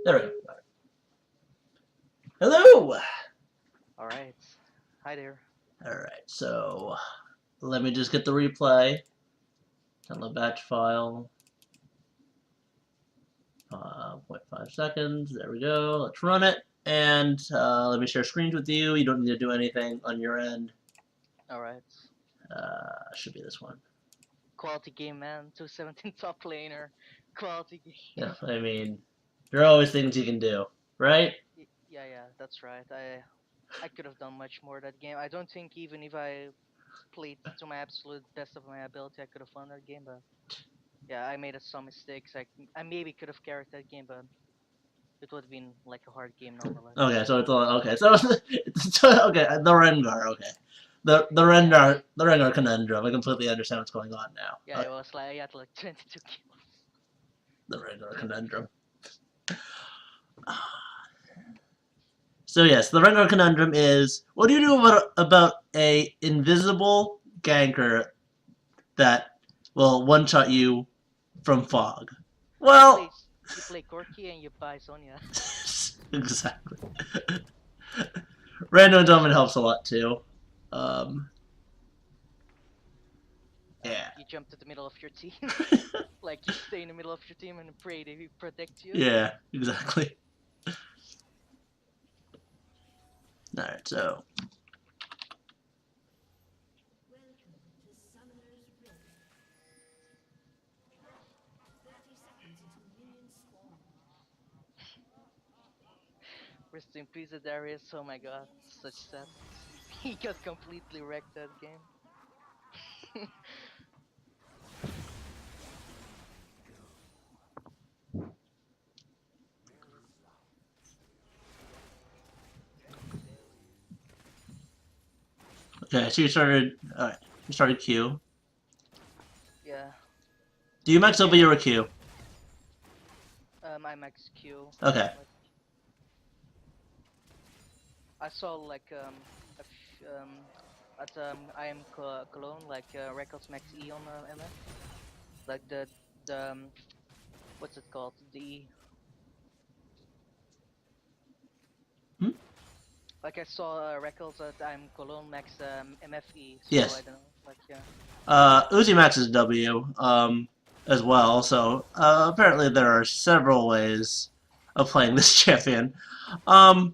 There we go. Hello! Alright. Hi there. Alright, so let me just get the replay. Download batch file. 0.5 seconds. There we go. Let's run it. And let me share screens with you. You don't need to do anything on your end. Alright. Should be this one. Quality game, man. 217 top laner. Quality game. Yeah, I mean, there are always things you can do, right? Yeah, that's right. I could have done much more that game. I don't think even if I played to my absolute best of my ability, I could have won that game. But yeah, I made some mistakes. I maybe could have carried that game, but it would have been like a hard game nonetheless. Okay, so it's all okay. So, okay, the Rengar. Okay, the Rengar conundrum. I completely understand what's going on now. Yeah, it was like I had like 22 kills. The Rengar conundrum. So yes, the Rengar conundrum is: what do you do about a invisible ganker that will one-shot you from fog? Well, you play Corki and you buy Sonya. exactly. Random endowment helps a lot too. Yeah. You jump to the middle of your team. Like you stay in the middle of your team and pray they protect you. Yeah, exactly. Alright, so. Rest in peace, Darius. Oh my god, such sad. He got completely wrecked that game. Okay, so you started. Alright, you started Q. Yeah. Do you max W or Q? I max Q. Okay. I saw like at I am Cologne like records max E on MF. Like the what's it called? The Like I saw records that I'm Cologne max MFE. So Yes. I don't know. Like yeah. Uzi Max is W, as well, so, apparently there are several ways of playing this champion. I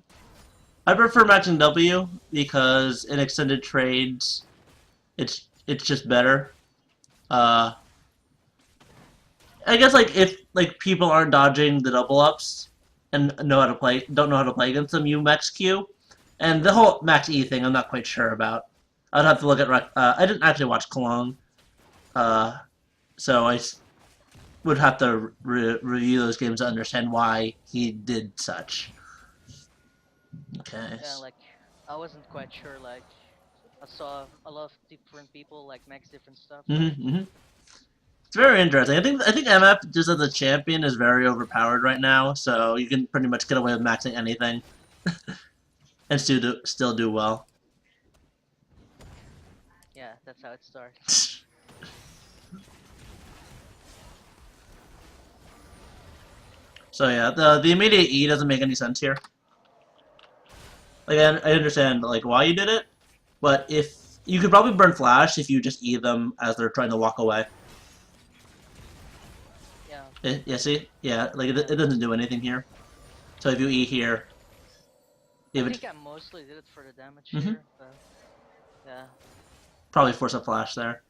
prefer maxing W, because in extended trades, it's just better. I guess, like, if, like, people aren't dodging the double ups, and don't know how to play against them, you max Q. And the whole max E thing, I'm not quite sure about. I'd have to look at. I didn't actually watch Kalong, so I would have to review those games to understand why he did such. Okay. Yeah, like I wasn't quite sure. Like I saw a lot of different people like max different stuff. It's very interesting. I think MF just as a champion is very overpowered right now, so you can pretty much get away with maxing anything, and still do well. Yeah, that's how it starts. So yeah, the immediate E doesn't make any sense here. Like I understand like why you did it, but if you could probably burn flash if you just E them as they're trying to walk away. Yeah. Yeah. See. Yeah. Like it doesn't do anything here. So if you E here, I think I mostly did it for the damage here, but yeah. Probably force a flash there.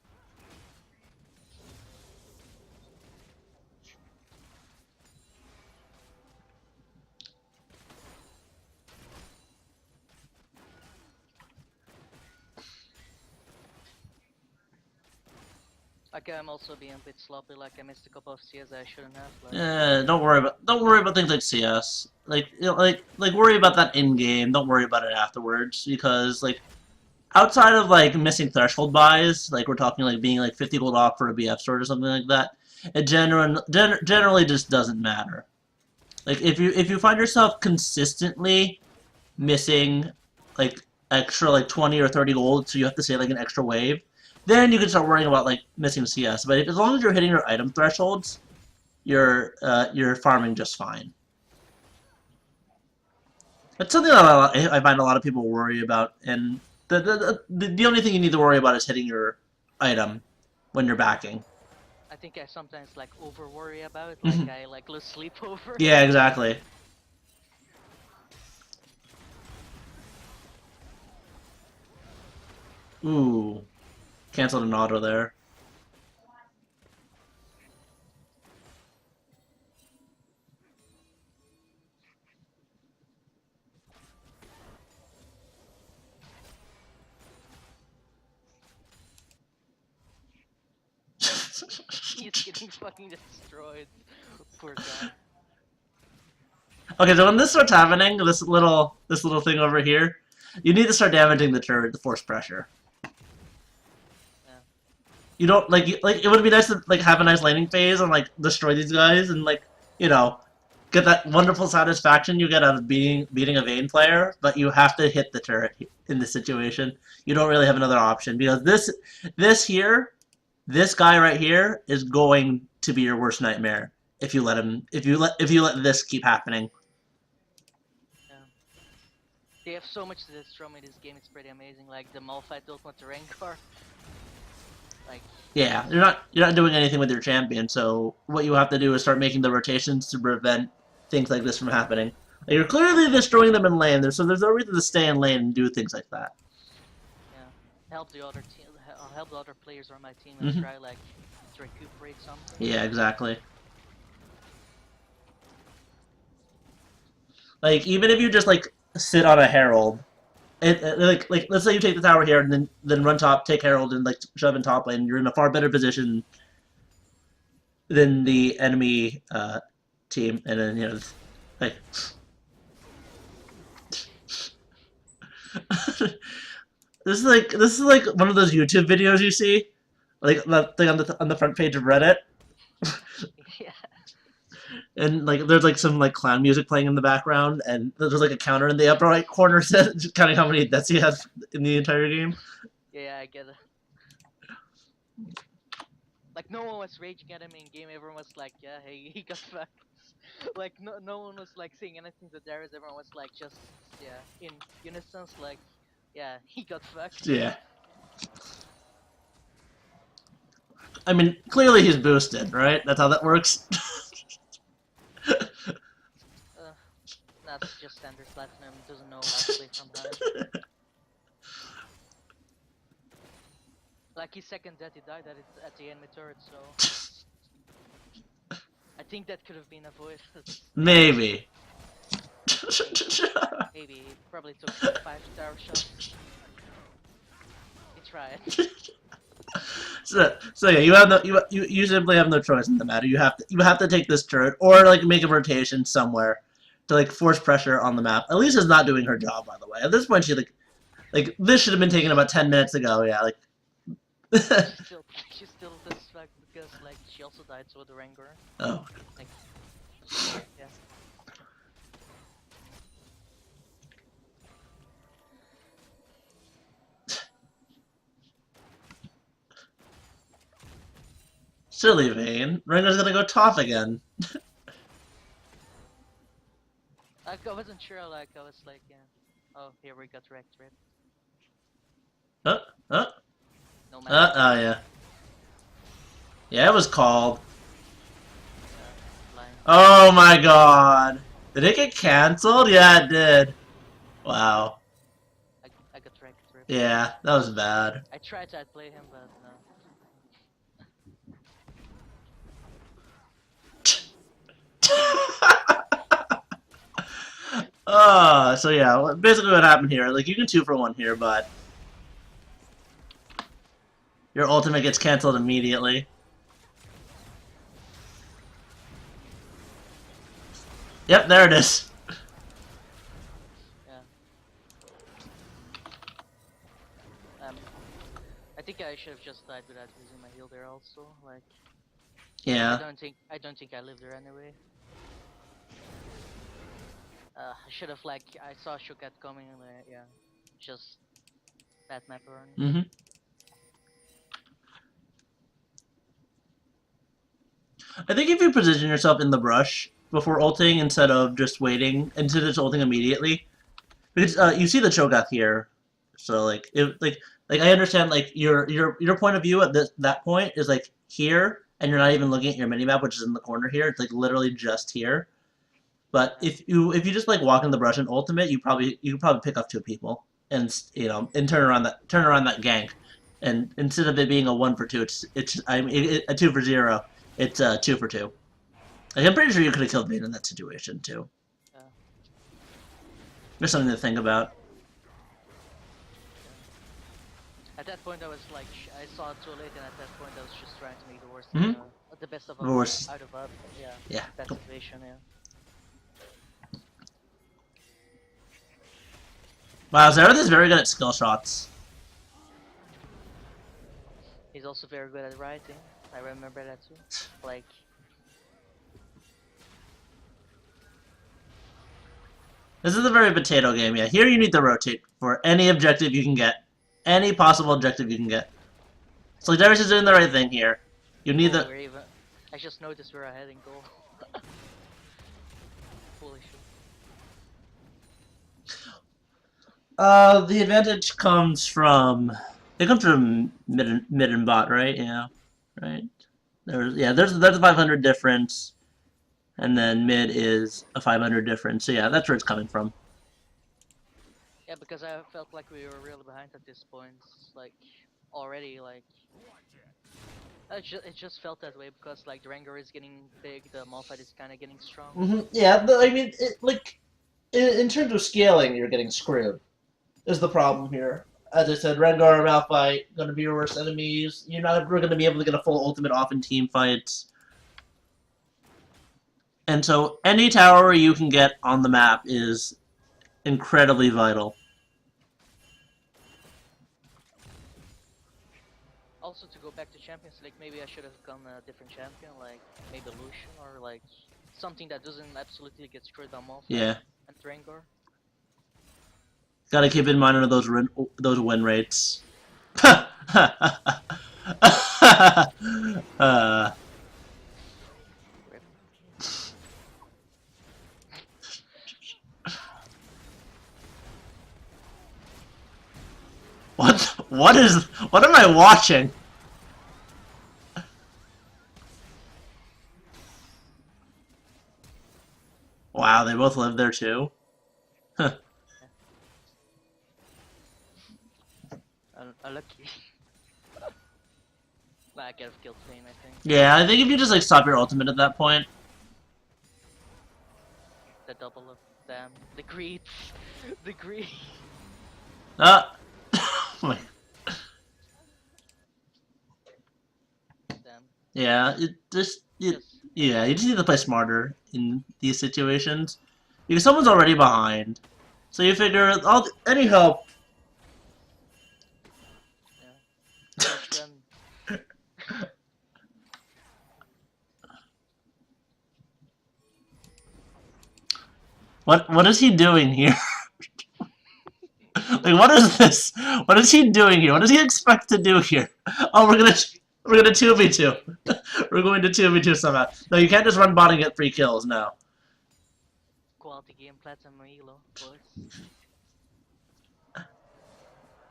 Like I'm also being a bit sloppy. Like I missed a couple of CS I shouldn't have. Like, Don't worry about things like CS. Like like worry about that in game. Don't worry about it afterwards because like outside of like missing threshold buys, like we're talking like being like 50 gold off for a BF sword or something like that. It generally just doesn't matter. Like if you find yourself consistently missing like extra like 20 or 30 gold, so you have to say like an extra wave, then you can start worrying about like missing CS. But as long as you're hitting your item thresholds, you're farming just fine. It's something that I find a lot of people worry about, and the only thing you need to worry about is hitting your item when you're backing. I think I sometimes like over worry about it, like I like lose sleep over it. Yeah, exactly. Ooh, canceled an auto there. He's getting fucking destroyed. Poor guy. Okay, so when this starts happening, this little thing over here, you need to start damaging the turret to force pressure. Yeah. You don't like it would be nice to like have a nice landing phase and like destroy these guys and like you know get that wonderful satisfaction you get out of beating a Vayne player, but you have to hit the turret in this situation. You don't really have another option because this guy right here is going to be your worst nightmare if you let him if you let this keep happening. Yeah. They have so much to destroy in this game, it's pretty amazing. Like the Malphite ultimate to Rengar. Like Yeah, you're not doing anything with your champion, so what you have to do is start making the rotations to prevent things like this from happening. Like, you're clearly destroying them in lane, so there's no reason to stay in lane and do things like that. yeah. Help the other team help the other players on my team and Mhm. try like to recuperate something. Yeah, exactly. Like, even if you just like sit on a herald, like let's say you take the tower here and then run top, take herald, and like shove in top lane, you're in a far better position than the enemy team, and then like. This is like one of those YouTube videos you see, like that thing on the front page of Reddit, Yeah. and like there's like some like clown music playing in the background, and there's like a counter in the upper right corner just counting how many deaths he has in the entire game. Yeah, I get it. Like no one was raging at him in game. Everyone was like, "Yeah, hey, he got fucked." Like no one was like saying anything to Darius. Everyone was like just yeah in unison, like yeah, he got fucked. Yeah, I mean clearly he's boosted, right? That's how that works. That's just standard platinum. Doesn't know how to play from high. Like his second death, he died at the enemy turret. So I think that could have been avoided. Maybe. Maybe he probably took like 5 tower shots. He tried. So yeah, you have no you simply have no choice in the matter. You have to take this turret or like make a rotation somewhere to like force pressure on the map. Elise is not doing her job, by the way. At this point, she like this should have been taken about 10 minutes ago. Yeah, like. She still does fuck because like she also died to the Rengar. Oh. Like yeah. Silly Vayne. Rengar's gonna go top again. Like I wasn't sure. Like I was like yeah. Oh, here we got wrecked, right? Uh, uh, No matter. oh yeah. Yeah, it was called. Lying. Oh my god. Did it get cancelled? Yeah, it did. Wow. I got wrecked, right? Yeah, that was bad. I tried to outplay him, but no. So yeah, basically what happened here, like you can 2-for-1 here, but your ultimate gets cancelled immediately. Yep, there it is. Yeah. I think I should have just died without using my heal there also. Like Yeah. I don't think I lived there anyway. I should have like I saw Shukat coming and yeah, just bad map run. Mm-hmm. I think if you position yourself in the brush before ulting instead of just waiting, instead of just ulting immediately, Because you see the Cho'Gath here, so like I understand like your point of view at that point is like here, and you're not even looking at your minimap, which is in the corner here. It's like literally just here. But Yeah. if you just like walk in the brush and ultimate, you could probably pick off two people and and turn around that gank, and instead of it being a 1 for 2, a 2 for 0. It's a 2 for 2. Like, I'm pretty sure you could have killed Vayne in that situation too. Yeah. There's something to think about. Yeah. At that point, I was like, I saw it too late, and at that point, I was just trying to make the worst, Mm-hmm. the best Of course. out of yeah, Yeah. that situation. Yeah. Wow, Xerath is very good at skill shots. He's also very good at writing. I remember that too. Like, This is a very potato game, yeah. Here you need to rotate for any objective you can get. Any possible objective you can get. So Darius is doing the right thing here. You need the... we're even. I just noticed we're ahead in goal. Holy shit. The advantage comes from... It comes from mid and bot, right? Yeah. Right. There's a 500 difference. And then mid is a 500 difference. So yeah, that's where it's coming from. Yeah, because I felt like we were really behind at this point. Like, already, like. It just felt that way because, like, the Rengar is getting big, the Malphite is kind of getting strong. Yeah, I mean, in terms of scaling, you're getting screwed. Is the problem here. As I said, Rengar and Malphite going to be your worst enemies. You're not ever going to be able to get a full ultimate off in team fights. And so any tower you can get on the map is incredibly vital. Also, to go back to Champions League, maybe I should have gone a different champion, like maybe Lucian or like something that doesn't absolutely get screwed by Malphite Yeah. and Rengar. Gotta keep in mind those win rates. Rip. What am I watching? Wow, they both live there too. Unlucky. Nah, I could have killed Fame, I think. Yeah, I think if you just like stop your ultimate at that point. The double of them. The greed. The greed. Wait. Damn. Yeah, yeah, you just need to play smarter in these situations. Because someone's already behind. So you figure, any help. Yeah. Just run. What is he doing here? Like, what is this? What is he doing here? What does he expect to do here? Oh, we're gonna 2v2. We're going to 2v2 somehow. No, you can't just run bot and get free kills, no. Quality game, Platinum Elo, boys.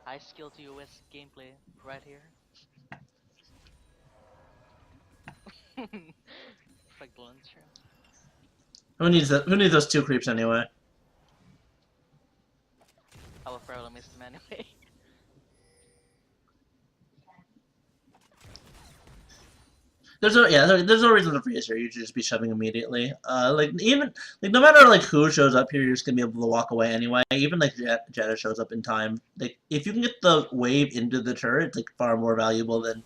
High skill to US gameplay, right here. Like the launcher. Who needs that? Who needs those 2 creeps anyway? I will probably miss them anyway. There's no reason to freeze here. You should just be shoving immediately. No matter like who shows up here, you're just gonna be able to walk away anyway. Even like Jetta shows up in time. Like if you can get the wave into the turret, it's like far more valuable than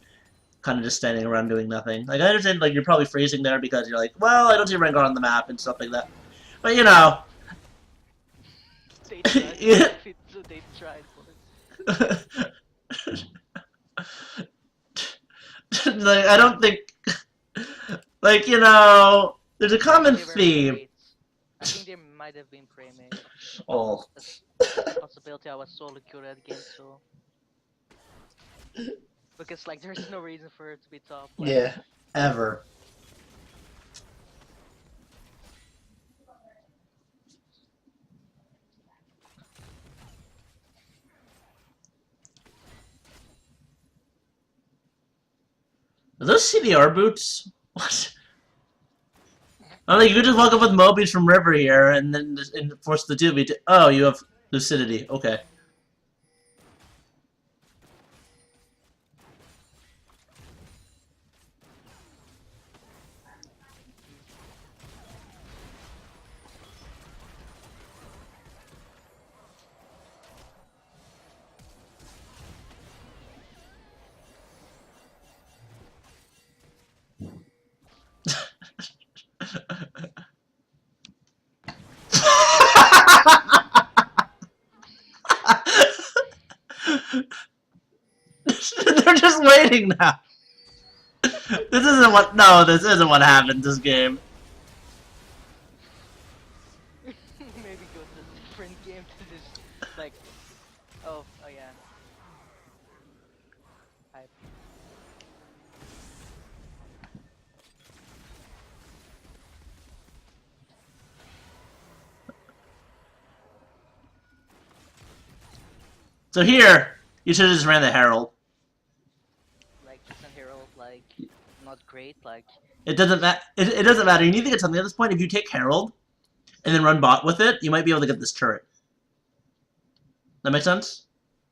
kind of just standing around doing nothing. Like I understand like you're probably freezing there because you're like, well, I don't see Rengar on the map and stuff like that. But you know. They tried. Yeah. They tried, boys. Like I don't think. Like there's a common theme. I think there might have been premates. Oh. Possibility I was solo queued that game, so because like there's no reason for it to be top. Like, Yeah. Ever. Are those CDR boots? What? Oh, like you could just walk up with Mobies from River here, and then just and force the 2v2. Oh, you have lucidity. Okay. They're just waiting now. This isn't what. No, this isn't what happened. This game. Maybe go to a different game to this, like, oh yeah. Hype. So here, you should have just ran the Herald. Like, isn't Herald, like, not great? Like, It doesn't matter. It doesn't matter. You need to get something at this point. If you take Herald, and then run bot with it, you might be able to get this turret. That makes sense?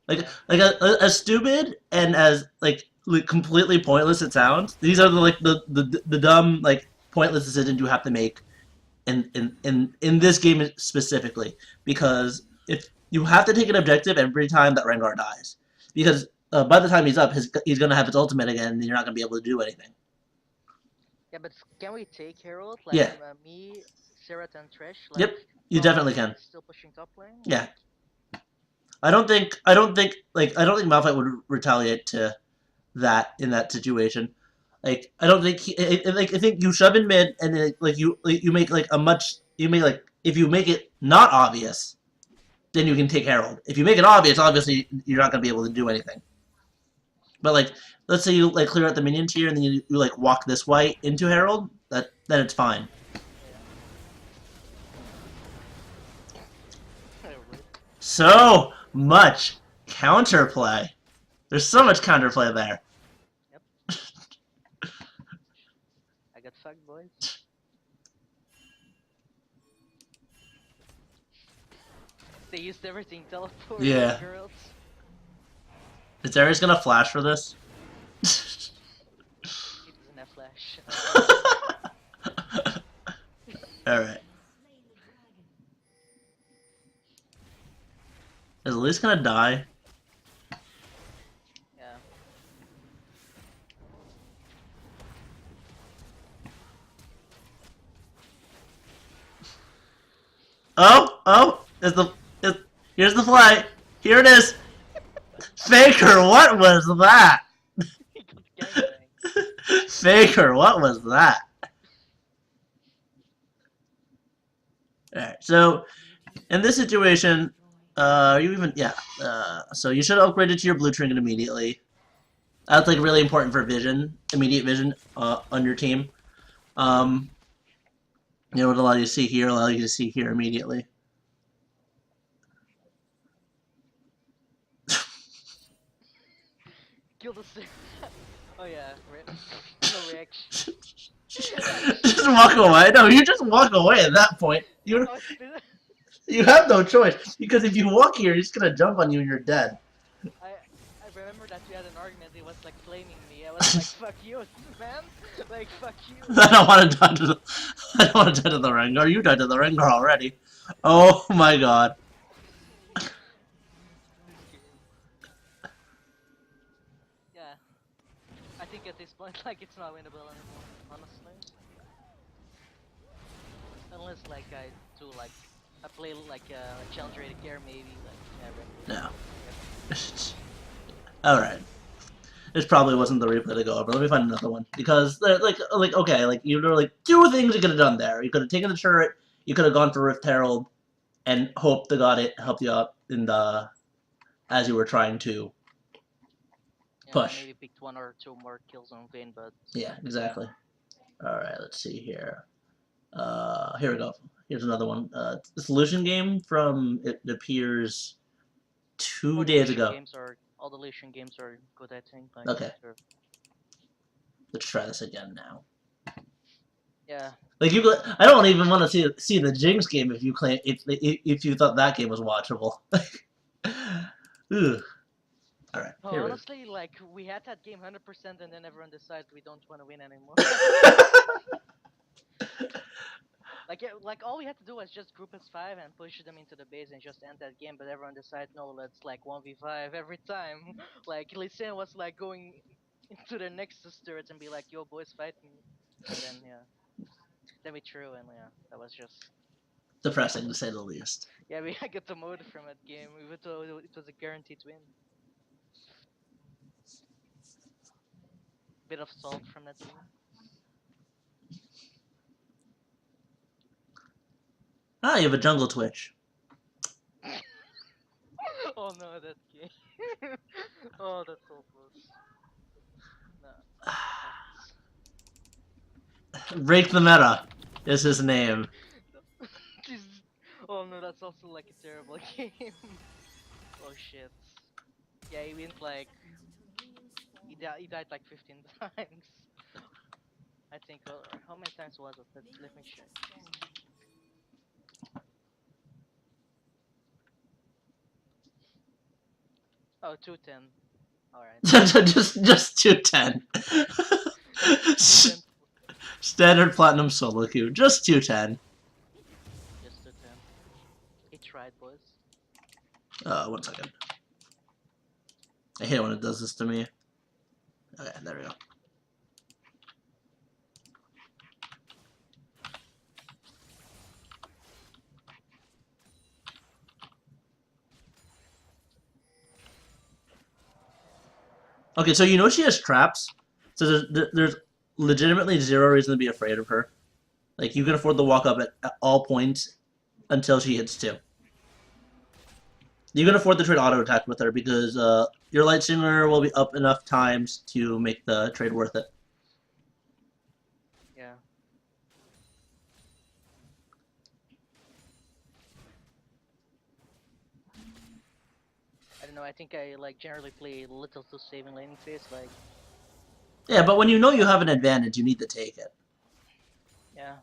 Like, yeah. as stupid and as like completely pointless it sounds, these are the dumb like pointless decisions you have to make in this game specifically, because if you have to take an objective every time that Rengar dies, because by the time he's up, he's gonna have his ultimate again, and you're not gonna be able to do anything. Yeah, but can we take Herald? Like, Yeah. Me, Serrat, and Thresh? Like, Yep, you definitely can. Still pushing top lane? Yeah. I don't think Malphite would retaliate to that in that situation. Like I don't think I think you shove in mid and then you make like a much you make like if you make it not obvious, then you can take Herald. If you make it obvious, obviously you're not gonna be able to do anything. But like let's say you like clear out the minion tier and then you like walk this way into Herald, then it's fine. So much counterplay. There's so much counterplay there. Yep. I got fucked, boys. They used everything, teleport, Yeah. girls. Is Darius gonna flash for this? He doesn't have flash. Alright. Is Elise gonna die? Yeah. Oh! Here's the fly! Here it is! Faker, what was that? He got gangbanged. Faker, what was that? Alright, so in this situation, so you should upgrade it to your blue trinket immediately. That's like really important for vision, immediate vision on your team. It would allow you to see here immediately. Kill the Oh yeah, no reaction. Just walk away. No, you just walk away at that point. You have no choice, because if you walk here, he's gonna jump on you and you're dead. I remember that we had an argument. He was like flaming me. I was like, "Fuck you, man! Like, fuck you." I don't want to die to the. I don't want to die to the Rengar. You died to the Rengar already. Oh my god. Yeah, I think at this point, like, it's not winnable anymore, honestly. Unless like I do like I play like a challenge rated gear, maybe like No. Alright. This probably wasn't the replay to go over. Let me find another one. Because, okay, like, there were, like, two things you could have done there. You could have taken the turret, you could have gone for Rift Herald, and hoped to God it helped you out in the... as you were trying to push. Maybe picked 1 or 2 more kills on Vayne, but... Yeah, exactly. Alright, let's see here. Here we go. Here's another one. This Lucian game from, it appears, 2 days ago. All the Lucian games are good, I think. Like, Okay. Let's try this again now. Yeah. Like I don't even want to see the Jinx game if you claim if you thought that game was watchable. Ugh. All right, Oh, here we honestly, like we had that game 100%, and then everyone decides we don't want to win anymore. Like all we had to do was just group as 5 and push them into the base and just end that game. But everyone decided, no, let's like 1v5 every time. Like Lee Sin was like going into the Nexus turret and be like, "Yo, boys, fight me," and then yeah, then we threw, and yeah, that was just Depressing to say the least. yeah, we I got demoted from that game, even though it was a guaranteed win. Bit of salt from that game. Ah, you have a jungle twitch. Oh no, that game. Oh, that's so close. No, Break the meta is his name. Jesus. Oh no, that's also like a terrible game. Oh shit. Yeah, he went like he died like 15 times. I think. Or how many times was it? Let me check. Oh, 210. All right. just 210. 210. Standard platinum solo queue. Just 210. Just 210. He tried, boys. 1 second. I hate it when it does this to me. Okay, there we go. Okay, so you know she has traps. So there's legitimately zero reason to be afraid of her. Like, you can afford to walk up at all points until she hits 2. You can afford to trade auto attack with her because your light singer will be up enough times to make the trade worth it. Yeah. I don't know. I think I like generally play little to saving laning phase. Like, Yeah, but when you know you have an advantage, you need to take it. yeah.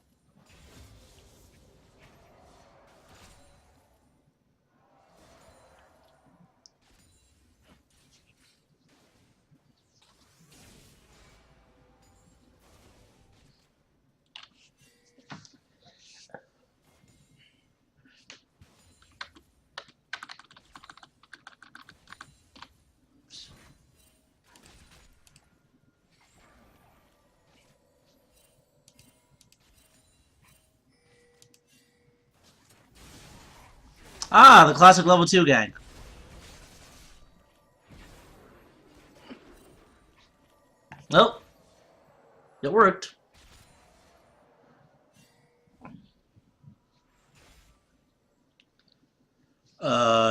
Ah, the classic level 2 gang. Well, it worked.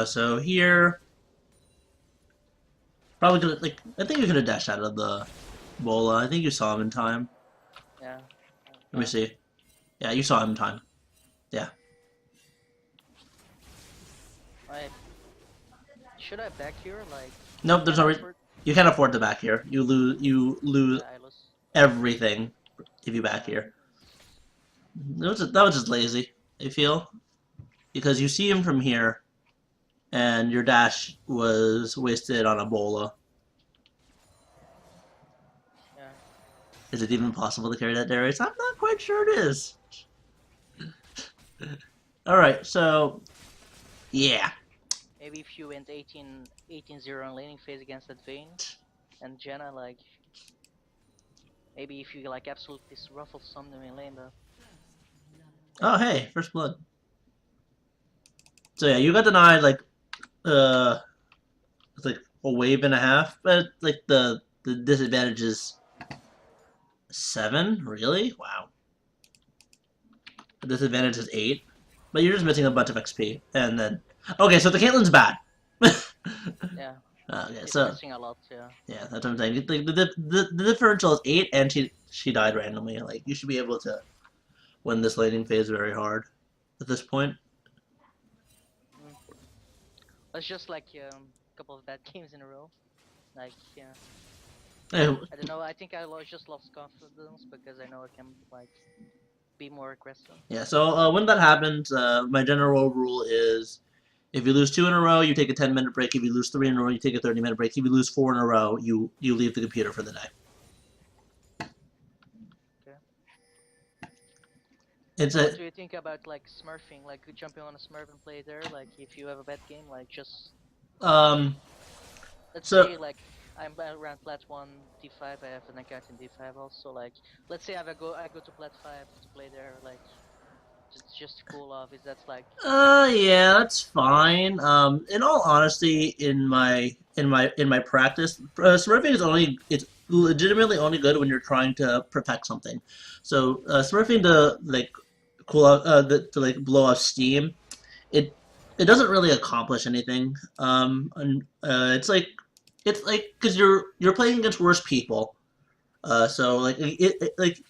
So here, probably could like I think you could have dashed out of the bola. I think you saw him in time. Yeah. Let me see. Yeah, you saw him in time. Yeah. I should I back here? Like, Nope. There's no reason. effort? You can't afford to back here. You lose. You lose Yeah, I lose. everything if you back Yeah. here. That was just lazy. I feel because you see him from here, and your dash was wasted on a bola. Yeah. Is it even possible to carry that Darius? I'm not quite sure it is. Alright, so yeah. Maybe if you went 18-0 on laning phase against that Vayne and Jenna, like, maybe if you like absolutely ruffle some them in lane, but Oh hey, first blood. So yeah, you got denied like it's like a wave and a half, but like the disadvantage is 7, really? Wow. The disadvantage is 8. But you're just missing a bunch of XP. And then okay, so the Caitlyn's bad. yeah, Okay, she's so missing a lot. Yeah. yeah, that's what I'm saying. Like, the differential is 8, and she died randomly. Like, you should be able to win this laning phase very hard at this point. Mm. It's just like a couple of bad games in a row. Like, yeah. Eh, I don't know. I think just lost confidence because I know I can like be more aggressive. Yeah, so when that happens, my general rule is if you lose two in a row, you take a 10-minute break. If you lose three in a row, you take a 30-minute break. If you lose four in a row, you leave the computer for the day. Okay. It's So what a do you think about like smurfing, like jumping on a smurf and play there? Like if you have a bad game, like just um let's so say like I'm around plat 1 d5. I have an account in d5 also. Like let's say I go to plat 5 to play there. Like just to cool off. Is that's like yeah, that's fine. In all honesty, in my practice, smurfing is only it's legitimately only good when you're trying to perfect something. So smurfing to like cool out, to like blow off steam, it it doesn't really accomplish anything. And it's like because you're playing against worse people. So like like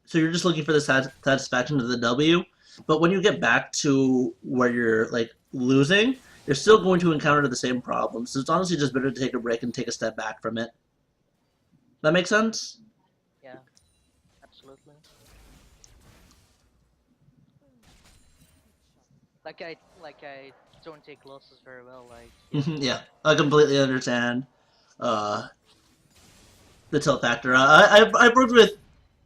so you're just looking for the satisfaction of the W, but when you get back to where you're like losing, you're still going to encounter the same problems. So it's honestly just better to take a break and take a step back from it. That makes sense? yeah, absolutely. Like I don't take losses very well. Like yeah, Yeah, I completely understand uh, the tilt factor. I've worked with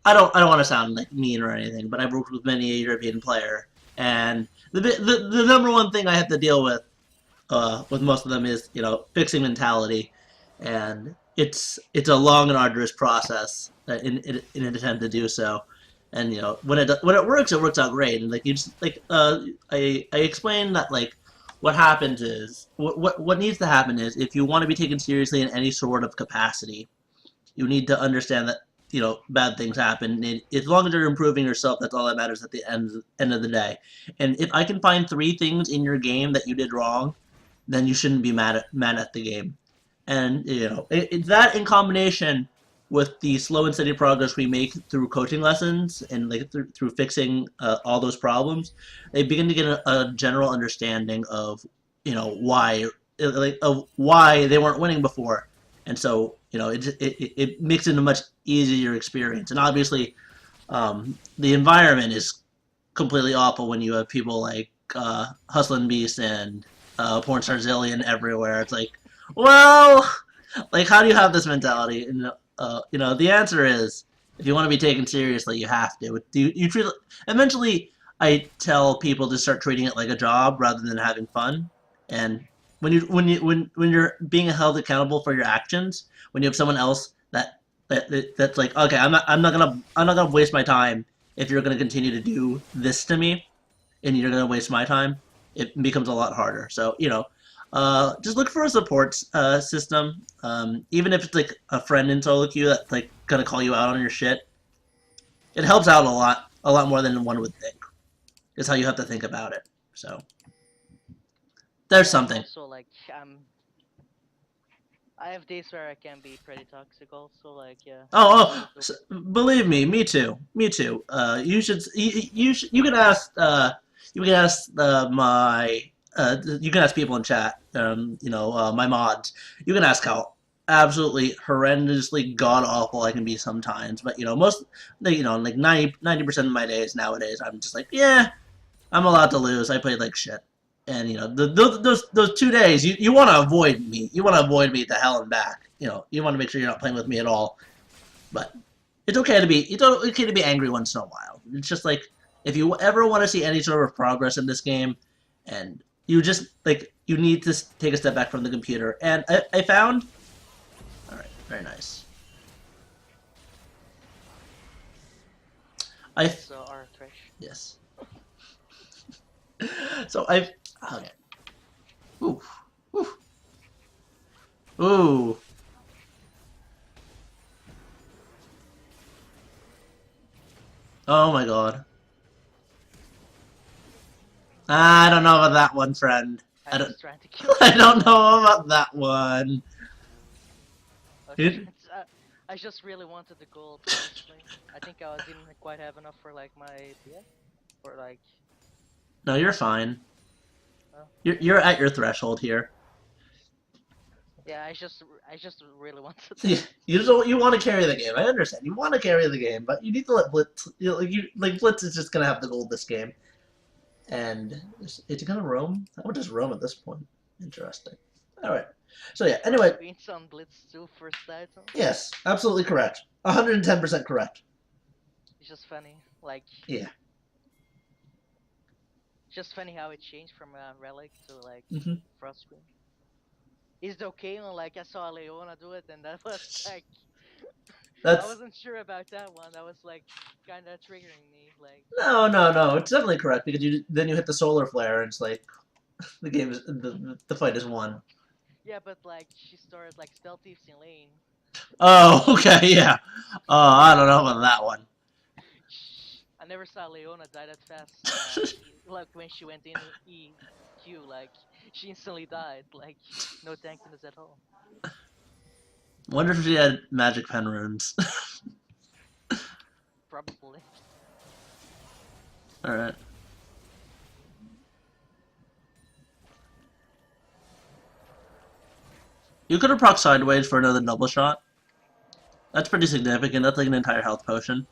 I don't want to sound like mean or anything, but I've worked with many a European player, and the number one thing I have to deal with most of them is fixing mentality, and it's a long and arduous process in an attempt to do so. And when it works out great. And like you just like I explained that like what happens is what needs to happen is if you want to be taken seriously in any sort of capacity, you need to understand that bad things happen. And as long as you're improving yourself, that's all that matters at the end of the day. And if I can find three things in your game that you did wrong, then you shouldn't be mad at the game. And it's that in combination with the slow and steady progress we make through coaching lessons and like through fixing all those problems, they begin to get a general understanding of why of why they weren't winning before, and so it makes it a much easier experience. And obviously, the environment is completely awful when you have people like Hustlin' Beast and Pornstar Zillion everywhere. It's like, well, like how do you have this mentality? And the answer is if you want to be taken seriously, you have to. You treat eventually. I tell people to start treating it like a job rather than having fun. And when you're being held accountable for your actions, when you have someone else that's like, okay, I'm not gonna waste my time if you're gonna continue to do this to me and you're gonna waste my time, it becomes a lot harder. So just look for a support system, even if it's like a friend in solo queue that's like gonna call you out on your shit. It helps out a lot more than one would think. Is how you have to think about it. So there's yeah. And something. also like I have days where I can be pretty toxic. Also like yeah, Oh, one of the believe me, me too, me too. You can ask you can ask people in chat, my mods. You can ask how absolutely horrendously god awful I can be sometimes. But most, like 90% of my days nowadays, I'm just like, yeah, I'm allowed to lose. I played like shit. And those 2 days, you want to avoid me. You want to avoid me to hell and back. You want to make sure you're not playing with me at all. But it's okay to be angry once in a while. It's just like if you ever want to see any sort of progress in this game, and you just like you need to take a step back from the computer. And I found, all right, very nice. I that's our thresh. yes. So I've okay. Ooh, ooh, ooh. Oh my god. I don't know about that one, friend. I I'm don't. just trying to kill I him. don't know about that one. Okay, I just really wanted the gold. Honestly, I think I didn't quite have enough for like my BF or like No, you're fine. oh You're at your threshold here. Yeah, I just really wanted Yeah, that. you just don't, you want to carry the game. I understand. You want to carry the game, but you need to let Blitz. Like Blitz is just gonna have the gold this game, and it's gonna roam. How would just roam at this point? Interesting. All right. So yeah. Frost Anyway, Queen's on Blitz 2 first item. yes, absolutely correct. 110% correct. It's just funny, like Yeah. just funny how it changed from a relic to like hmm Frost Queen. Is it okay when like I saw Leona do it and that was like I That's wasn't sure about that one. That was like kind of triggering me. Like no. It's definitely correct because then you hit the solar flare and it's like the game is the fight is won. yeah, but like she started like stealth thieves in lane. Oh, okay, yeah. I don't know about that one. I never saw Leona die that fast. Like when she went in EQ, like she instantly died. Like no tankiness at all. Wonder if she had magic pen runes. Probably. All right. You could have proc sideways for another double shot. That's pretty significant. That's like an entire health potion.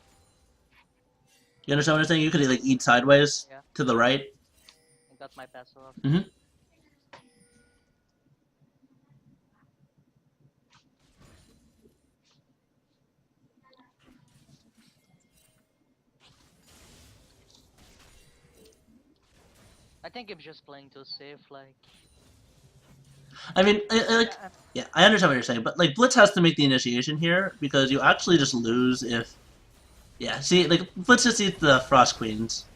You understand what I'm saying? You could like eat sideways Yeah, to the right. I got my pass off. hmm I think I'm just playing too safe. Like I mean, like, yeah, yeah, I understand what you're saying, but like Blitz has to make the initiation here because you actually just lose if, yeah. See, like Blitz just eats the Frost Queens.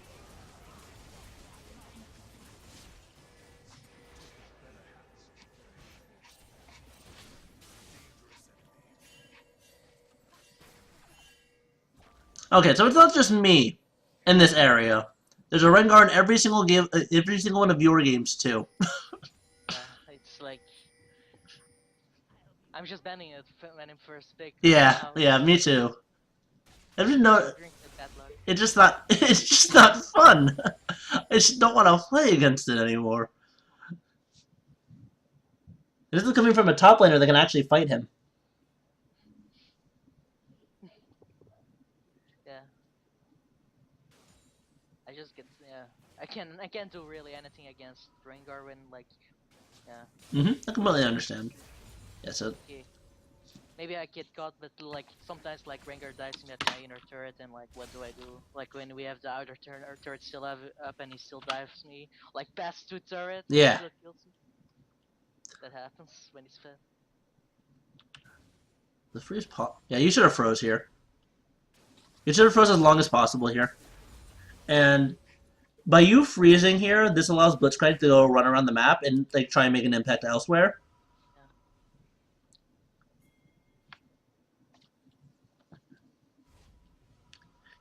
Okay, so it's not just me in this area. There's a Rengar in every single game, every single one of your games too. yeah. It's like I'm just banning it when I'm first pick. Yeah, Somehow yeah, me too. I didn't know. drink the bad luck. It's just not. It's just not fun. I just don't want to play against it anymore. This is coming from a top laner that can actually fight him. Yeah, I just get yeah. I can't do really anything against Rengar when like yeah. I completely understand. Yeah, so Okay. Maybe I get caught, but like sometimes like Rengar dives me at my inner turret, and like what do I do? Like when we have the outer turret, our turret still have up, and he still dives me like past two turrets. yeah, Still kills me. That happens when he's fed. the freeze pop. Yeah, you should have froze here. You should have froze as long as possible here. And by you freezing here, this allows Blitzcrank to go run around the map and like try and make an impact elsewhere. Yeah.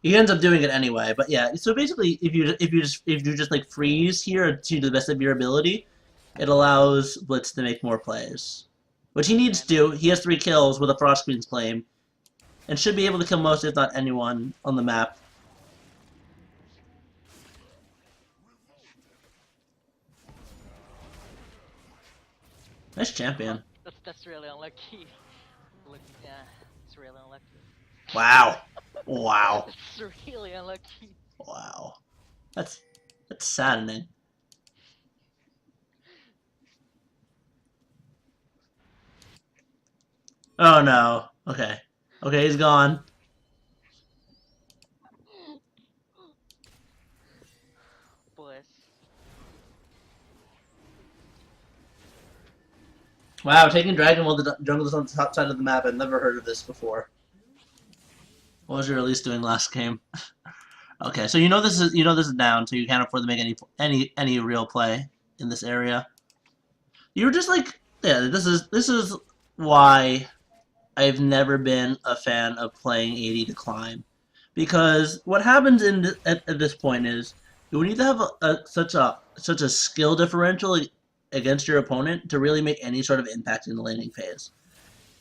He ends up doing it anyway, but yeah. So basically, if you just like freeze here to the best of your ability, it allows Blitz to make more plays, which he needs And to. He has 3 kills with a Frost Queen's Claim, and should be able to kill most, if not anyone, on the map. Nice champion. that's really unlucky. Look, yeah, it's really unlucky. Wow, wow, It's really unlucky. wow. That's saddening. Oh no. Okay. Okay, he's gone. Boys. Wow, taking Dragon while the jungle is on the top side of the map. I've never heard of this before. What was your release doing last game? Okay, so you know this is down, so you can't afford to make any real play in this area. You were just like, yeah, this is why I've never been a fan of playing AD to climb, because what happens at this point is you need to have such a skill differential against your opponent to really make any sort of impact in the laning phase,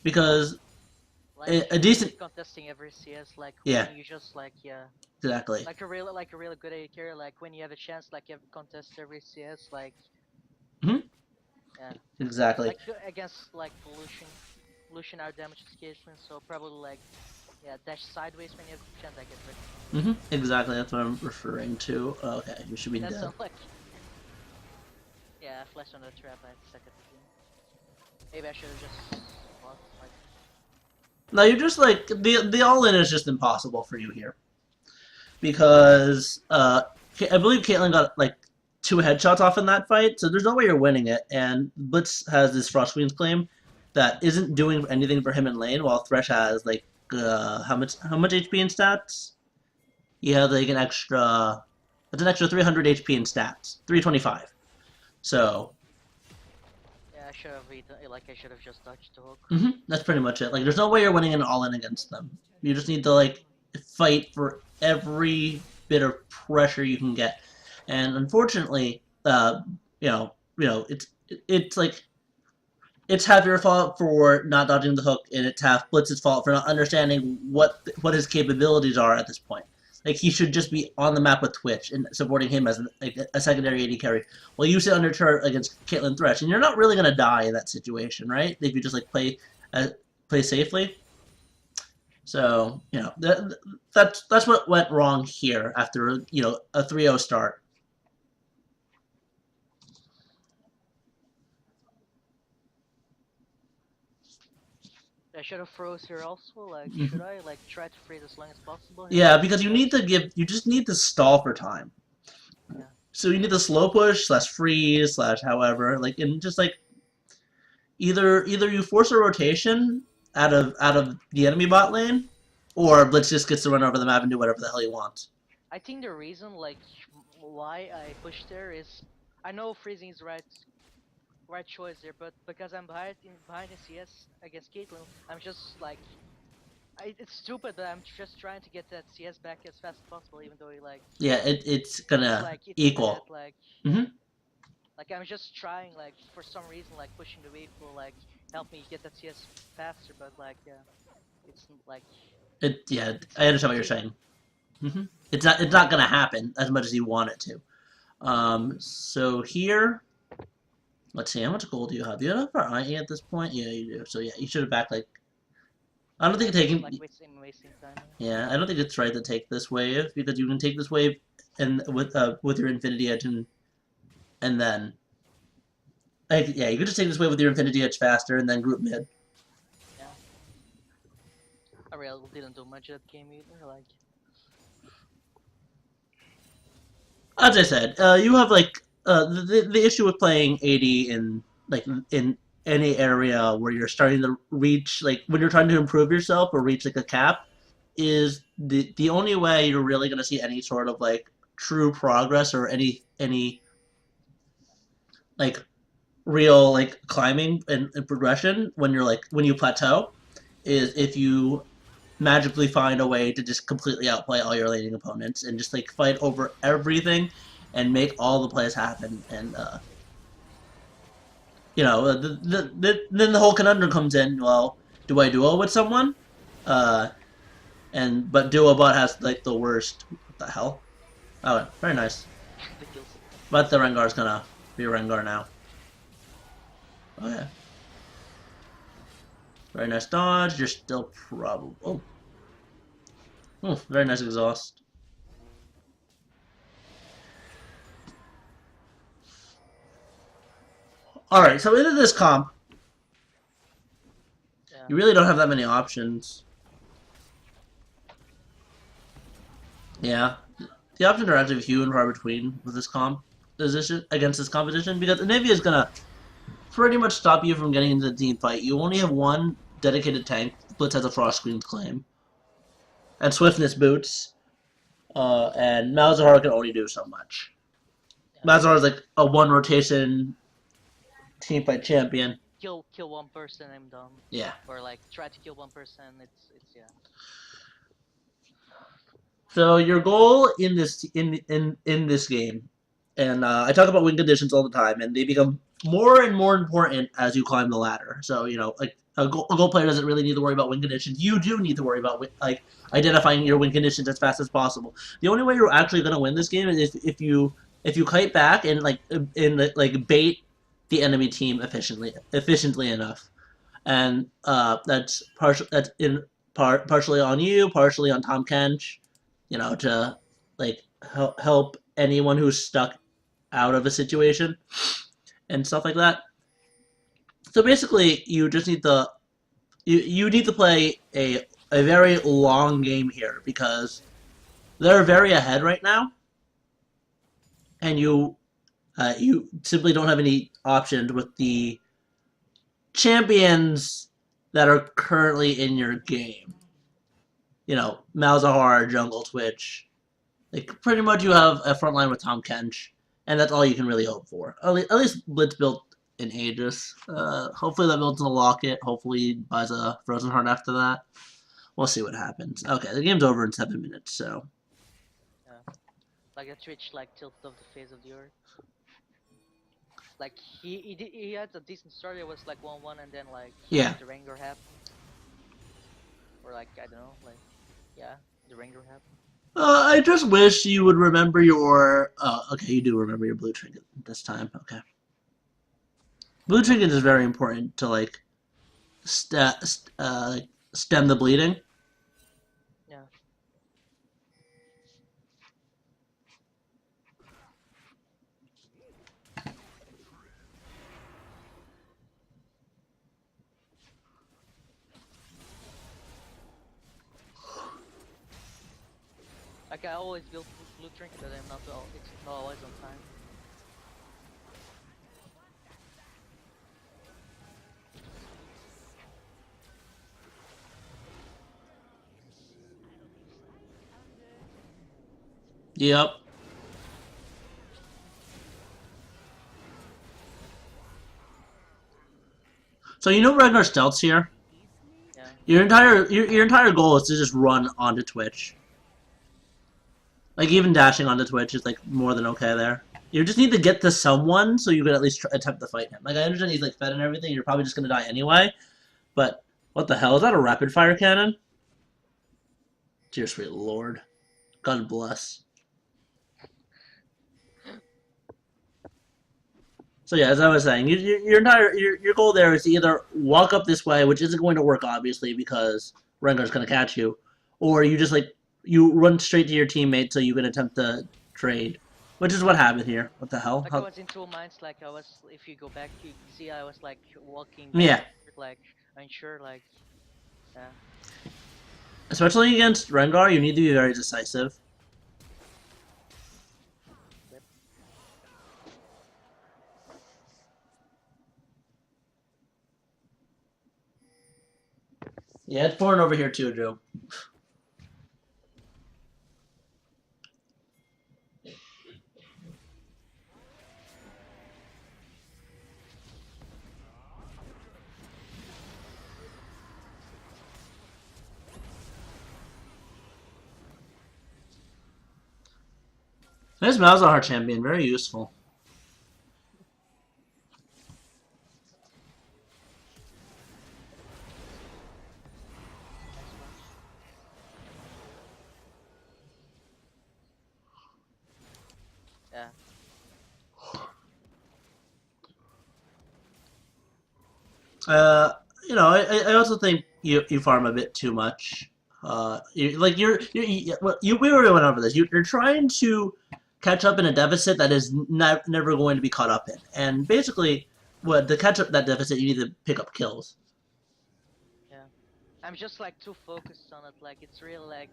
because Like a decent contesting every CS, like yeah, when you just like yeah, exactly. like a really good AD carry, like when you have a chance, like you have contest every CS, like Mhm. Yeah, Exactly. like against like Lucian our damage is Caitlyn, so probably like yeah dash sideways when you have the chance I get written. Exactly. That's what I'm referring to. Okay, you should be That's dead. unlucky. Yeah, I flashed on the trap. I suck at the game. Maybe I should have just lost. Like, No, you're just like the all in is just impossible for you here because I believe Caitlyn got like 2 headshots off in that fight, so there's no way you're winning it. And Blitz has this Frost Queen's claim that isn't doing anything for him in lane, while Thresh has like how much HP in stats? He has like an extra. It's an extra 300 HP in stats, 325. So yeah, I should have like I should have just dodged the hook. that's pretty much it. Like, there's no way you're winning an all-in against them. You just need to like fight for every bit of pressure you can get. And unfortunately, it's like it's half your fault for not dodging the hook, and it's half Blitz's fault for not understanding what his capabilities are at this point. Like, he should just be on the map with Twitch and supporting him as a secondary AD carry, while you sit under turret against Caitlyn Thresh, and you're not really gonna die in that situation, right? If you just like play safely. So that's what went wrong here after a 3-0 start. I should have froze here also. Like, Mhm. should I like try to freeze as long as possible? Here? Yeah, because you just need to stall for time. Yeah. So you need to slow push slash freeze slash however, like, and just like either you force a rotation out of the enemy bot lane, or Blitz just gets to run over the map and do whatever the hell he wants. I think the reason like why I pushed there is I know freezing is right choice there, but because I'm behind in CS against Caitlyn, I'm just like it's stupid, but I'm just trying to get that CS back as fast as possible, even though he like Yeah, it's gonna like it's dead, equal. like hmm yeah. Like I'm just trying like for some reason like pushing the wave will like help me get that CS faster, but like yeah, it's like Yeah, it's I not understand what you're succeeding. saying. It's not gonna happen as much as you want it to. So here, let's see, how much gold do you have? You have for IE at this point? Yeah, you do. So yeah, you should have backed like. I don't think Just taking. like wasting time. Yeah, I don't think it's right to take this wave because you can take this wave and with your Infinity Edge and then like, yeah, you could just take this wave with your Infinity Edge faster and then group mid. Yeah. I really didn't do much that game either. Like As I said, you have like the issue with playing AD in any area where you're starting to reach like when you're trying to improve yourself or reach like a cap is the only way you're really going to see any sort of like true progress or any like real like climbing and progression when you plateau is if you magically find a way to just completely outplay all your laning opponents and just like fight over everything and make all the plays happen. And then the whole conundrum comes in. Well, do I duo with someone? Uh, but duo bot has like the worst. What the hell? Oh, very nice. the kills. But the Rengar's gonna be Rengar now. Okay. Very nice dodge. You're still probably. Oh, very nice exhaust. Alright, so into this comp, Yeah. you really don't have that many options. Yeah. The options are actually few and far between with this composition against this competition because Anivia is gonna pretty much stop you from getting into the team fight. You only have one dedicated tank. Blitz has a Frost Queen's claim. And Swiftness boots. And Malzahar can only do so much. Yeah. Malzahar is like a one rotation team fight champion. Kill one person, I'm done. Yeah. Or like try to kill one person, it's yeah. So your goal in this game, and I talk about win conditions all the time, and they become more and more important as you climb the ladder. So like a goal player doesn't really need to worry about win conditions. You do need to worry about like identifying your win conditions as fast as possible. The only way you're actually going to win this game is if you kite back and like bait the enemy team efficiently enough, and partially on you, partially on Tom Kench, to like help anyone who's stuck out of a situation and stuff like that. So basically, you need to play a very long game here because they're very ahead right now, and you simply don't have any options with the champions that are currently in your game. Malzahar, Jungle Twitch. Like pretty much you have a front line with Tom Kench, and that's all you can really hope for. At least Blitz built in Aegis. Hopefully that builds in a Locket. Hopefully he buys a Frozen Heart after that. We'll see what happens. Okay, the game's over in 7 minutes, so. Yeah. Like a Twitch like tilted off the face of the earth. Like he had a decent start. It was like 1-1, and then like Yeah. the Ranger happened, or like I don't know, like yeah, the Ranger happened. I just wish you would remember your. Okay, you do remember your blue trinket this time. Okay. Blue trinket is very important to like stem the bleeding. Yeah. Like I always build blue trinket, but it's not always on time. Yep. So Ragnar Stelt's here. Yeah. Your entire goal is to just run onto Twitch. Like even dashing onto Twitch is like more than okay there. You just need to get to someone so you can at least attempt to fight him. Like I understand he's like fed and everything. You're probably just gonna die anyway. But what the hell is that? A rapid fire cannon? Dear sweet lord, God bless. So yeah, as I was saying, your goal there is to either walk up this way, which isn't going to work obviously because Rengar's going to catch you, or you just like you run straight to your teammate so you can attempt to trade, which is what happened here. What the hell? Like I was in two minds. Like I was, if you go back, you see I was like walking. Yeah. Like unsure. Like yeah. Especially against Rengar, you need to be very decisive. Yep. Yeah, it's pouring over here too, Joe. This Malzahar champion, very useful. Yeah. I also think you farm a bit too much. We already went over this. You're trying to catch up in a deficit that is never going to be caught up in, and basically, to catch up that deficit, you need to pick up kills. Yeah. I'm just like too focused on it. Like it's really like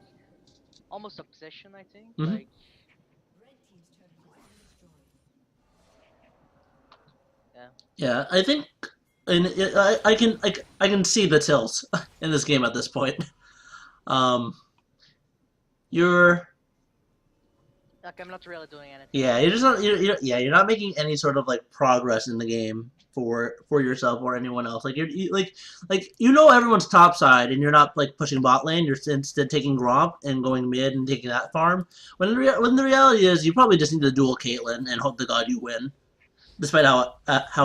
almost obsession. I think. Mhm. Like. Yeah. Yeah, I think, and I can see the tilts in this game at this point. Um, you're Like I'm not really doing anything. Yeah, you're just not. You're not making any sort of like progress in the game for yourself or anyone else. Like everyone's top side, and you're not like pushing bot lane. You're instead taking Gromp and going mid and taking that farm. When the reality is, you probably just need to duel Caitlyn and hope to God you win, despite how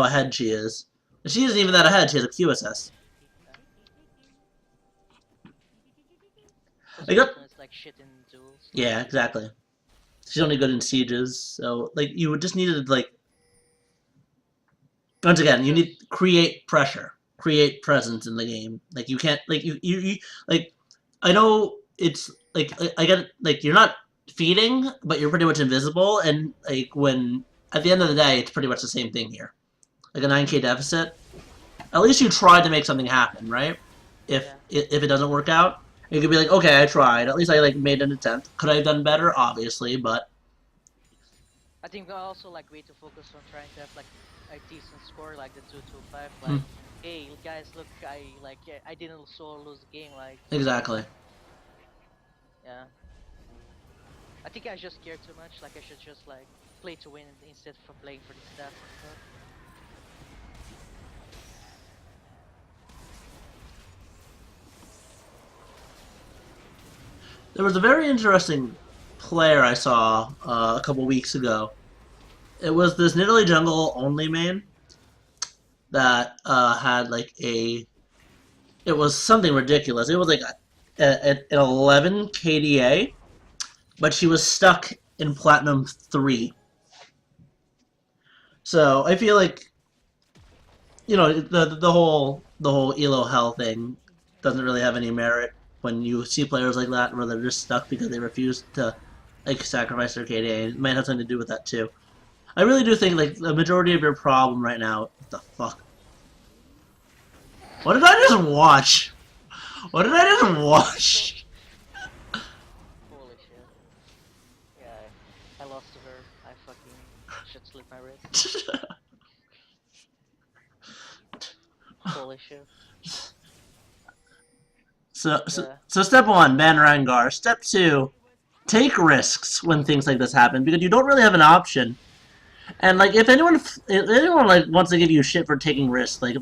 ahead she is. She isn't even that ahead. She has a QSS. I got. It's like shit in duels. Yeah, exactly. She's only good in sieges, so like you would just need to like Once again, you need Because create pressure, create presence in the game. Like you can't like you like I know it's like I get it, like you're not feeding, but you're pretty much invisible, and like when at the end of the day, it's pretty much the same thing here. Like a 9K deficit, at least you tried to make something happen, right? If yeah, if it doesn't work out, you could be like, okay, I tried. At least I like made an attempt. Could I have done better? Obviously, but I think I also like way to focus on trying to have like a decent score, like the 225. hmm, Like, hey guys, look, I like I didn't solo lose the game. Like, exactly. yeah, I think I just care too much. Like, I should just like play to win instead of playing for the stats and stuff. There was a very interesting player I saw a couple weeks ago. It was this Nidalee jungle only main that had like a. It was something ridiculous. It was like an 11 KDA, but she was stuck in Platinum 3. So I feel like the whole elo hell thing doesn't really have any merit when you see players like that where they're just stuck because they refuse to like sacrifice their KDA. It might have something to do with that too. I really do think like the majority of your problem right now. What the fuck? What did I just watch? What did I just watch? Holy shit. Yeah, I lost to her. I fucking should slit my wrist. Holy shit. so, so Yeah. so step one, ban Rangar. Step two, take risks when things like this happen because you don't really have an option. And like if anyone like wants to give you shit for taking risks, like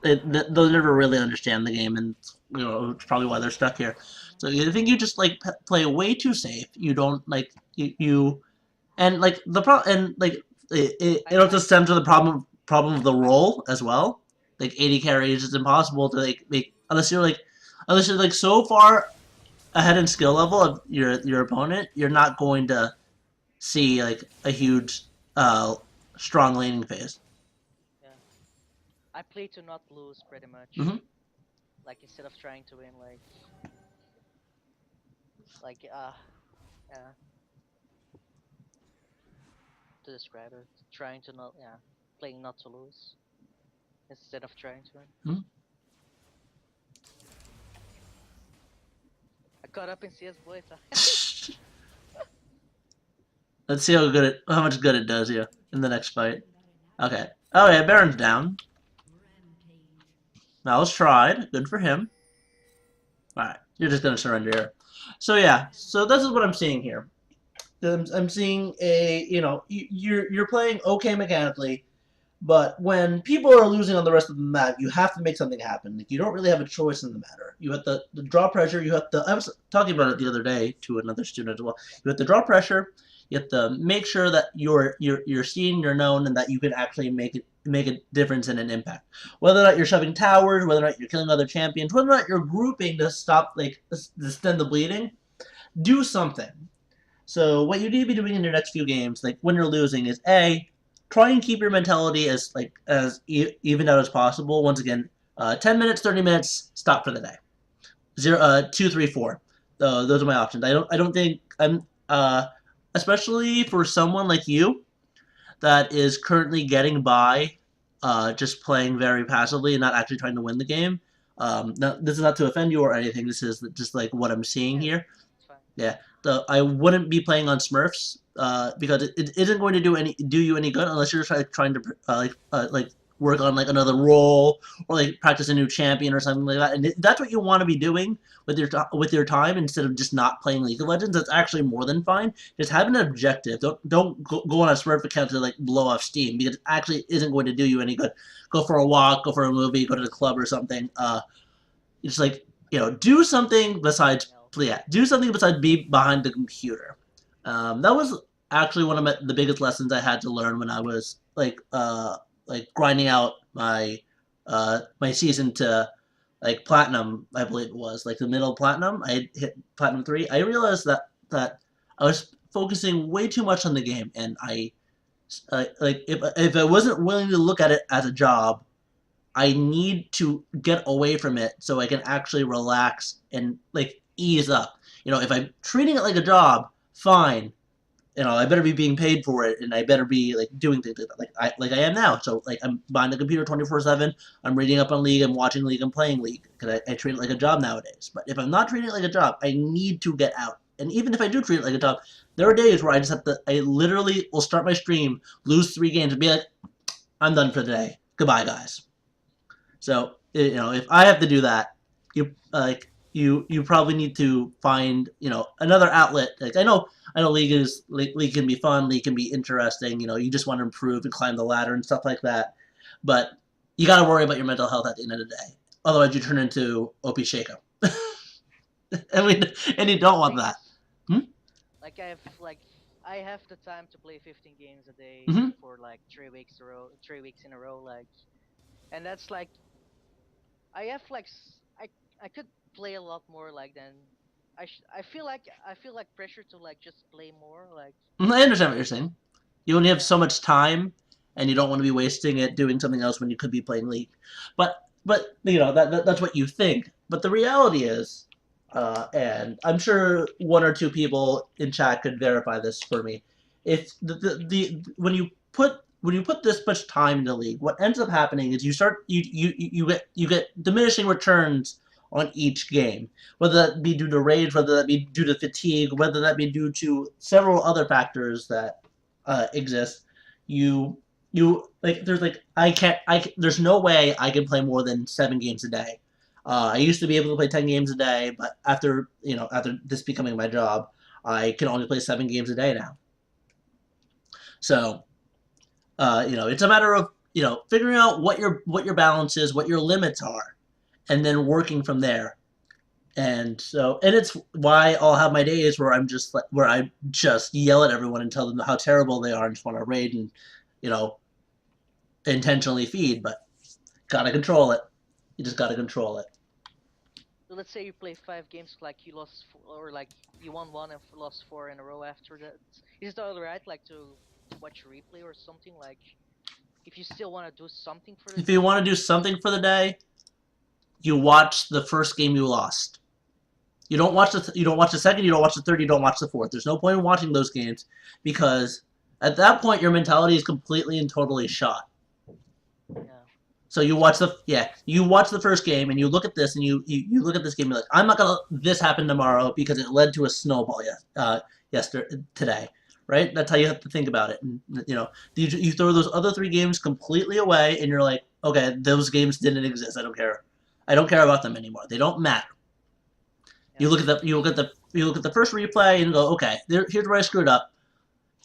they'll never really understand the game, and it's probably why they're stuck here. So I think you just like play way too safe. You don't like you and like the problem and like it also I stems to the problem of the role as well. Like 80 carries, it's impossible to like make unless you're like so far ahead in skill level of your opponent, you're not going to see like a huge uh strong laning phase. yeah. I play to not lose pretty much. Hmm. Like instead of trying to win, like yeah, to describe it, trying to not, yeah, playing not to lose instead of trying to win. Hmm. I caught up in CS boys. Let's see how much good it does you in the next fight. Okay. Oh yeah, Baron's down. That was tried. Good for him. Alright, you're just gonna surrender here. So yeah, so this is what I'm seeing here. I'm seeing you're playing okay mechanically, but when people are losing on the rest of the map, you have to make something happen. Like you don't really have a choice in the matter. You have to draw pressure. You have to. I was talking about it the other day to another student as well. You have to draw pressure. You have to make sure that you're seen, you're known, and that you can actually make a difference and an impact. Whether or not you're shoving towers, whether or not you're killing other champions, whether or not you're grouping to stop like to stem the bleeding, do something. So what you need to be doing in your next few games, like when you're losing, is a try and keep your mentality as evened out as possible. Once again, 10 minutes, 30 minutes, stop for the day. 2, 3, 4. Those are my options. I don't think especially for someone like you that is currently getting by, just playing very passively and not actually trying to win the game. This is not to offend you or anything. This is just like what I'm seeing Yeah, here. it's fine. Yeah, I wouldn't be playing on Smurfs because it isn't going to do you any good unless you're trying to like work on like another role or like practice a new champion or something like that. And that's what you want to be doing with your time instead of just not playing League of Legends. That's actually more than fine. Just have an objective. Don't go on a Smurf account to like blow off steam because it actually isn't going to do you any good. Go for a walk, go for a movie, go to the club or something. It's like do something besides Something else. yeah, do something besides be behind the computer. That was actually one of the biggest lessons I had to learn when I was like grinding out my season to like platinum. I believe it was like the middle platinum. I hit platinum 3. I realized that I was focusing way too much on the game, and I Like if I wasn't willing to look at it as a job, I need to get away from it so I can actually relax and like ease up. If I'm treating it like a job, fine. I better be being paid for it, and I better be like doing things like I am now. So like I'm behind the computer 24/7. I'm reading up on League. I'm watching League. I'm playing League because I treat it like a job nowadays. But if I'm not treating it like a job, I need to get out. And even if I do treat it like a job, there are days where I just have to. I literally will start my stream, lose 3 games, and be like, I'm done for the day. Goodbye, guys. So if I have to do that, you probably need to find another outlet. Like I know League can be fun, League can be interesting. You just want to improve and climb the ladder and stuff like that. But you got to worry about your mental health at the end of the day. Otherwise, you turn into OP Shaco. and you don't want Thing that. is, Hmm? I have the time to play 15 games a day Hmm. for like 3 weeks in a row, like, and that's like I have like I could play a lot more like than I feel like pressure to like just play more like I understand what you're saying. You only have yeah. so much time, and you don't want to be wasting it doing something else when you could be playing League. But that's what you think. But the reality is, and I'm sure 1 or 2 people in chat could verify this for me. If the when you put this much time into League, what ends up happening is you get diminishing returns on each game, whether that be due to rage, whether that be due to fatigue, whether that be due to several other factors that exist. There's there's no way I can play more than 7 games a day. I used to be able to play 10 games a day, but after this becoming my job, I can only play 7 games a day now. So it's a matter of figuring out what your balance is, what your limits are, and then working from there. And it's why I'll have my days where I just yell at everyone and tell them how terrible they are and just want to raid and you know intentionally feed, but gotta control it. You just gotta control it. So let's say you play 5 games, like you lost or like you won one and lost 4 in a row after that. Is it alright like to watch a replay or something like if you still want to do something for the If you day? want to do something for the day, you watch the first game you lost. You don't watch the second, you don't watch the third, you don't watch the fourth. There's no point in watching those games because at that point your mentality is completely and totally shot. Yeah. So you watch the first game and you look at this and you look at this game and you're like, I'm not gonna let this happen tomorrow because it led to a snowball today, right? That's how you have to think about it. And you throw those other 3 games completely away and you're like, okay, those games didn't exist. I don't care. I don't care about them anymore. They don't matter. You Yeah. look at the first replay and go, okay, here's where I screwed up.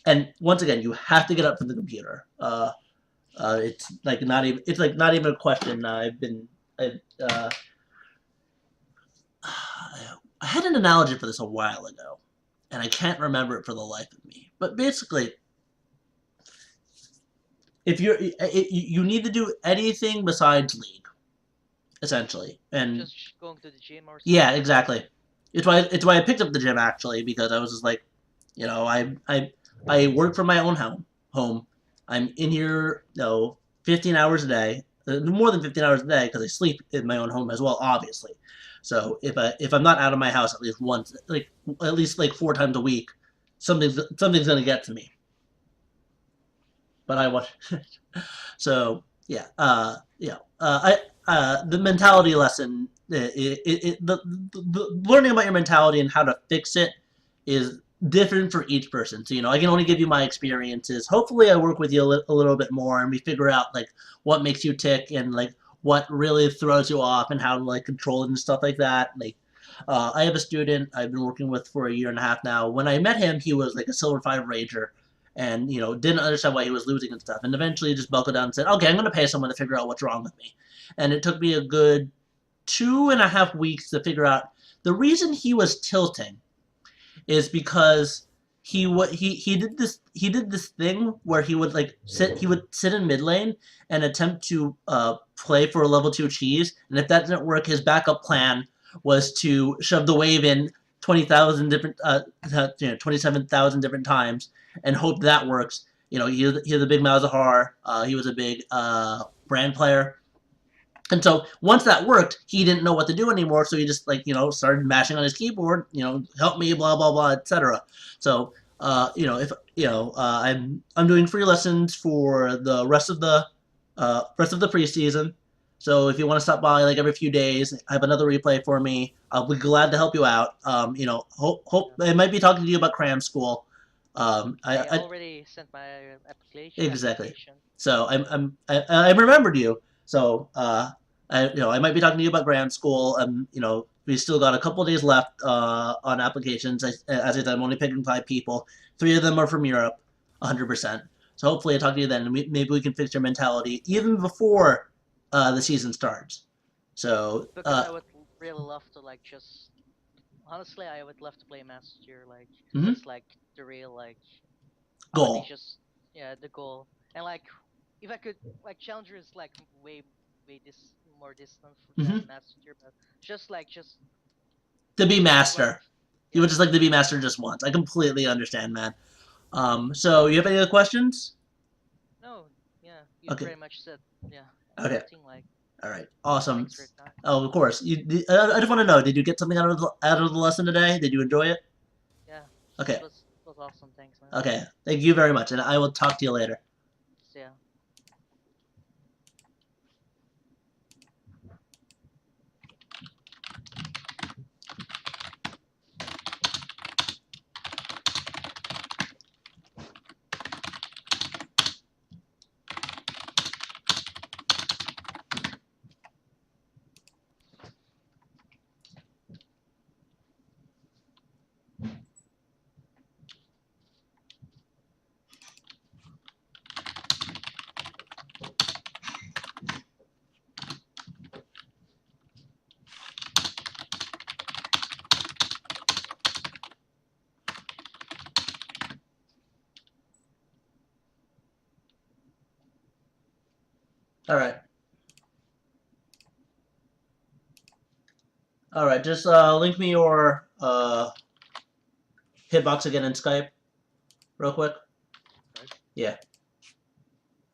And once again, you have to get up from the computer. It's not even a question. I had an analogy for this a while ago, and I can't remember it for the life of me. But basically, if you need to do anything besides League, essentially, and Just going to the gym or something. yeah, exactly. It's why I picked up the gym actually because I was just like, I work from my own home. I'm in here 15 hours a day, more than 15 hours a day because I sleep in my own home as well, obviously. So if I'm not out of my house at least once, like at least like 4 times a week, something's gonna get to me. But I want so yeah the mentality lesson the learning about your mentality and how to fix it is different for each person. So I can only give you my experiences. Hopefully I work with you a little bit more and we figure out like what makes you tick and like what really throws you off and how to like control it and stuff like that. Like I have a student I've been working with for a year and a half now. When I met him, he was like a silver 5 rager and didn't understand why he was losing and stuff, and eventually just buckled down and said, okay, I'm going to pay someone to figure out what's wrong with me. And it took me a good 2.5 weeks to figure out the reason he was tilting is because he did this thing where he would sit in mid lane and attempt to play for a level 2 cheese, and if that didn't work, his backup plan was to shove the wave in 20,000 different 27,000 different times and hope that works. he had the big Malzahar. He was a big brand player. And so once that worked, he didn't know what to do anymore. So he just started mashing on his keyboard. Help me, blah blah blah, etc. So if I'm doing free lessons for the rest of the preseason. So if you want to stop by like every few days, have another replay for me. I'll be glad to help you out. Hope Yeah. I might be talking to you about cram school. I I already sent my application. Exactly. Application. So I remembered you. So I might be talking to you about grad school. We still got a couple days left on applications. As I said, I'm only picking 5 people. 3 of them are from Europe, 100%. So hopefully I talk to you then, and maybe we can fix your mentality even before the season starts. So Because I would really love to like just honestly, I would love to play Master. Like mhm, that's like the real like goal. ambitious, yeah, the goal. And like if I could like Challenger is like way more distant than Hmm. Master, but just To be just like master. You would yeah. just like to be master just once. I completely understand, man. So you have any other questions? No, yeah, you Okay. pretty much said yeah Okay. everything. Like All right. Awesome. thanks for your time. Oh, of course. I just want to know, did you get something out of the lesson today? Did you enjoy it? Yeah, Okay. it was awesome. Thanks, man. Okay. Thank you very much, and I will talk to you later. So, yeah. All right. All right. Just link me your hitbox again in Skype, real quick. Right? Yeah.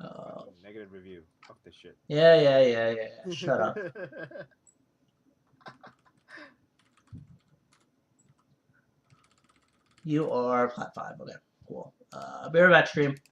Fucking negative review. Fuck this shit. Yeah. Shut up. You are flat 5. Okay. Cool. Be right back, stream.